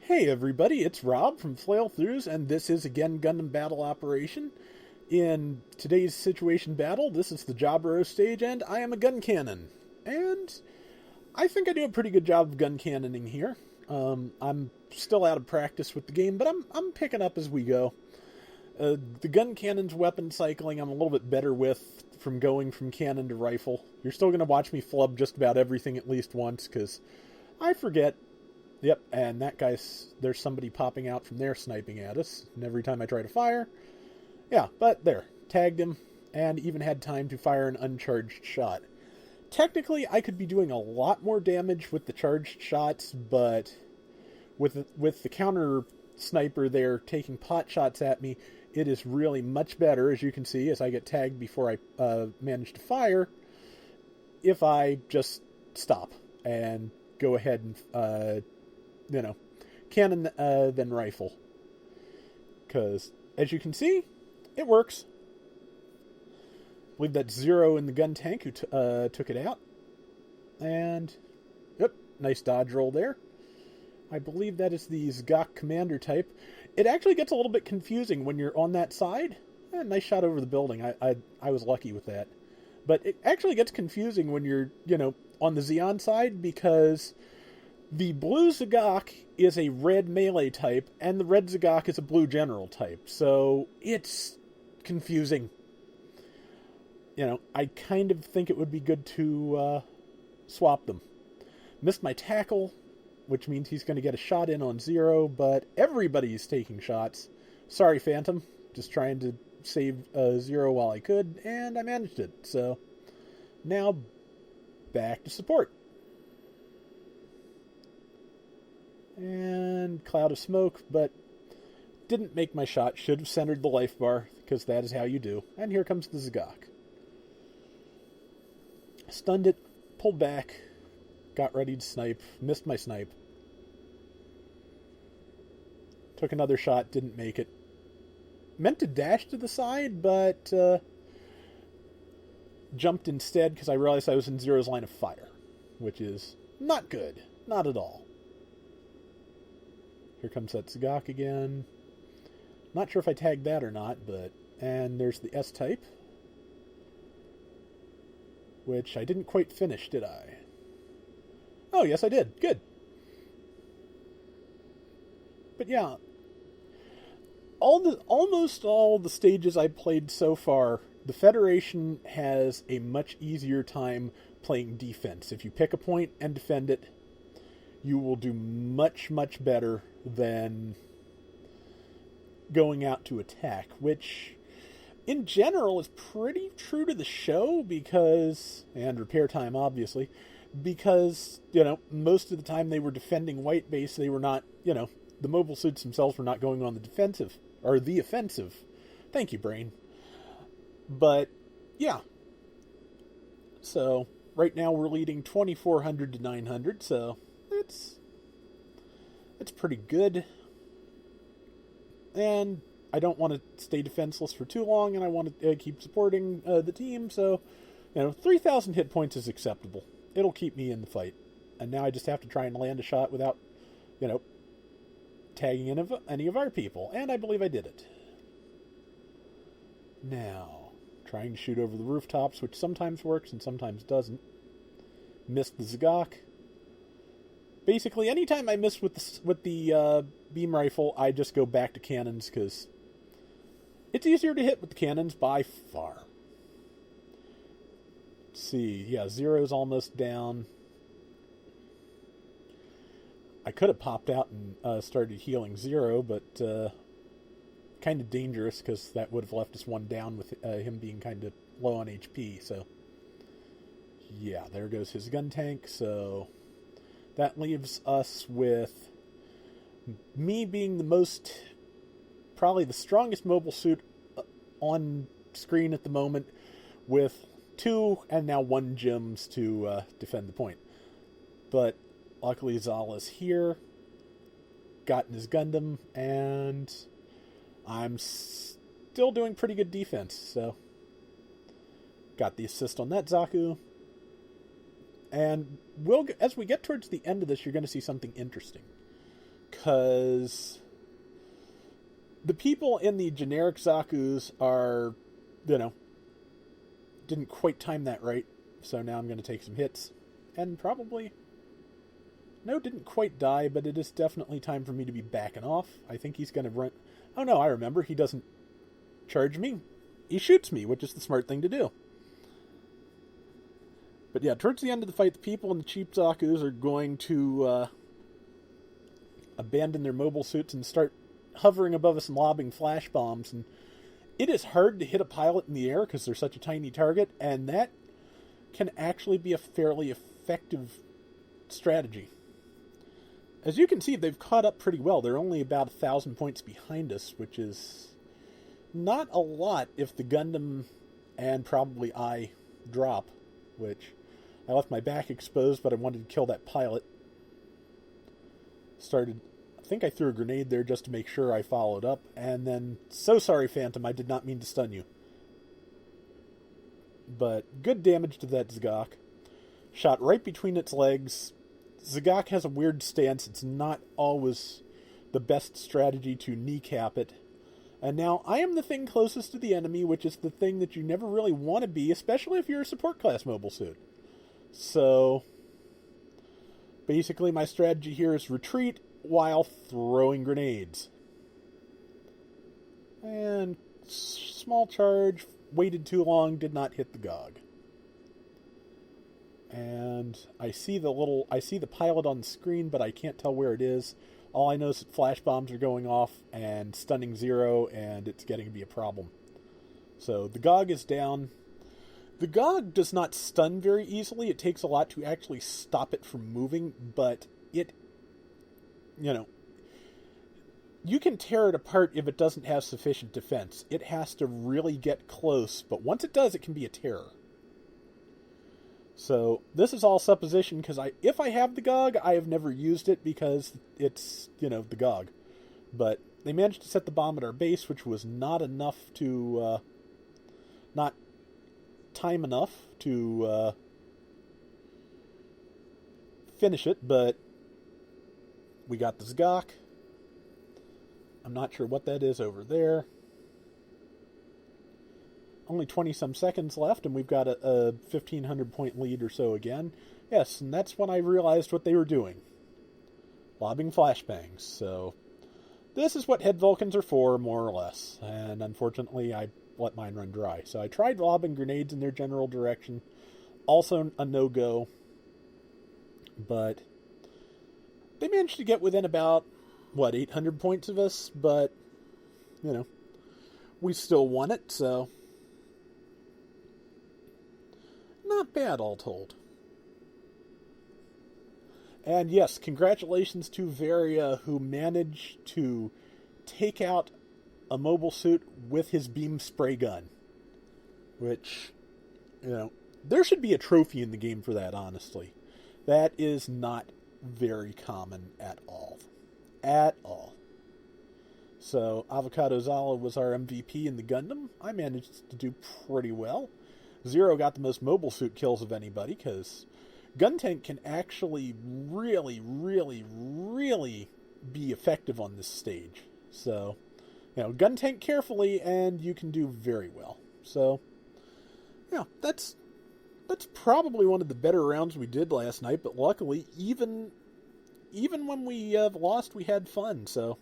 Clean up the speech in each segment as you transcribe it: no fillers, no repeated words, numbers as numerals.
Hey everybody, it's Rob from Flailthroughs, and this is again Gundam Battle Operation. In today's situation battle, this is the Jaburo stage, and I am a gun cannon. And I think I do a pretty good job of gun cannoning here. I'm still out of practice with the game, but I'm picking up as we go. The gun cannon's weapon cycling I'm a little bit better with from going from cannon to rifle. You're still going to watch me flub just about everything at least once, because I forget. Yep, and that guy's, there's somebody popping out from there sniping at us, and every time I try to fire, yeah, but there, tagged him, and even had time to fire an uncharged shot. Technically, I could be doing a lot more damage with the charged shots, but with the counter sniper there taking pot shots at me, it is really much better, as you can see, as I get tagged before I manage to fire, if I just stop and go ahead and cannon then rifle. Because, as you can see, it works. I believe that's Zero in the gun tank who took it out. And, yep, nice dodge roll there. I believe that is the Zgok commander type. It actually gets a little bit confusing when you're on that side. Nice shot over the building. I was lucky with that. But it actually gets confusing when you're, on the Xeon side, because the blue Zgok is a red melee type, and the red Zgok is a blue general type. So it's confusing. I kind of think it would be good to swap them. Missed my tackle, which means he's going to get a shot in on Zero, but everybody's taking shots. Sorry, Phantom. Just trying to save Zero while I could, and I managed it. So now back to support. And cloud of smoke, but didn't make my shot. Should have centered the life bar, because that is how you do. And here comes the Zgok. Stunned it, pulled back, got ready to snipe, missed my snipe. Took another shot, didn't make it. Meant to dash to the side, but jumped instead because I realized I was in Zero's line of fire, which is not good. Not at all. Here comes that Zgok again. Not sure if I tagged that or not, but... And there's the S-type. Which I didn't quite finish, did I? Oh, yes, I did. Good. But yeah. Almost all the stages I played so far, the Federation has a much easier time playing defense. If you pick a point and defend it, you will do much, much better than going out to attack, which in general is pretty true to the show because, and repair time obviously, because, most of the time they were defending white base, they were not, the mobile suits themselves were not going on the defensive, or the offensive. Thank you, brain. But, yeah. So, right now we're leading 2,400 to 900, so it's pretty good. And I don't want to stay defenseless for too long, and I want to keep supporting the team, so, 3,000 hit points is acceptable. It'll keep me in the fight. And now I just have to try and land a shot without, tagging any of our people. And I believe I did it. Now, trying to shoot over the rooftops, which sometimes works and sometimes doesn't. Missed the Zgok. Basically, anytime I miss with the beam rifle, I just go back to cannons, because it's easier to hit with the cannons by far. Let's see, yeah, Zero's almost down. I could have popped out and started healing Zero, but kind of dangerous, because that would have left us one down with him being kind of low on HP, so yeah, there goes his gun tank, so that leaves us with me being probably the strongest mobile suit on screen at the moment, with 2 and now 1 gems to defend the point. But luckily Zala's here, gotten his Gundam, and I'm still doing pretty good defense, so got the assist on that Zaku. And as we get towards the end of this, you're going to see something interesting. because the people in the generic Zaku's are, didn't quite time that right. So now I'm going to take some hits. And probably... No, didn't quite die, but it is definitely time for me to be backing off. I think he's going to run... Oh no, I remember. He doesn't charge me. He shoots me, which is the smart thing to do. But yeah, towards the end of the fight, the people in the cheap Zaku's are going to abandon their mobile suits and start hovering above us and lobbing flash bombs. And it is hard to hit a pilot in the air because they're such a tiny target, and that can actually be a fairly effective strategy. As you can see, they've caught up pretty well. They're only about 1,000 points behind us, which is not a lot if the Gundam and probably I drop, which I left my back exposed, but I wanted to kill that pilot. I think I threw a grenade there just to make sure I followed up, and then, so sorry, Phantom, I did not mean to stun you. But good damage to that Zagok. Shot right between its legs. Zagok has a weird stance. It's not always the best strategy to kneecap it. And now I am the thing closest to the enemy, which is the thing that you never really want to be, especially if you're a support class mobile suit. So, basically my strategy here is retreat while throwing grenades. And small charge, waited too long, did not hit the GOG. And I see the pilot on the screen, but I can't tell where it is. All I know is that flash bombs are going off and stunning Zero, and it's getting to be a problem. So the GOG is down. The GOG does not stun very easily. It takes a lot to actually stop it from moving, but it, you can tear it apart if it doesn't have sufficient defense. It has to really get close, but once it does, it can be a terror. So this is all supposition, because if I have the GOG, I have never used it because it's, the GOG. But they managed to set the bomb at our base, which was not enough to, not time enough to finish it, but we got the Zagok. I'm not sure what that is over there. Only 20-some seconds left, and we've got a 1,500 point lead or so again. Yes, and that's when I realized what they were doing. Lobbing flashbangs. So, this is what head Vulcans are for, more or less. And unfortunately, I let mine run dry. So I tried lobbing grenades in their general direction. Also a no-go. But they managed to get within about, 800 points of us? But, we still won it, so... Not bad, all told. And yes, congratulations to Varia, who managed to take out a mobile suit with his beam spray gun. Which, there should be a trophy in the game for that, honestly. That is not very common at all. At all. So, Avocado Zala was our MVP in the Gundam. I managed to do pretty well. Zero got the most mobile suit kills of anybody, because Guntank can actually really, really, really be effective on this stage. So, Guntank carefully, and you can do very well. So, that's probably one of the better rounds we did last night, but luckily, even when we lost, we had fun. So,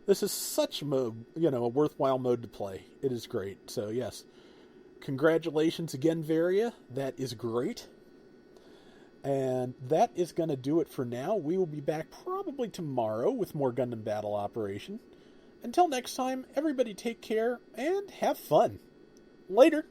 this is such a mode, a worthwhile mode to play. It is great. So, yes. Congratulations again, Varia. That is great. And that is going to do it for now. We will be back probably tomorrow with more Gundam Battle Operation. Until next time, everybody take care and have fun. Later.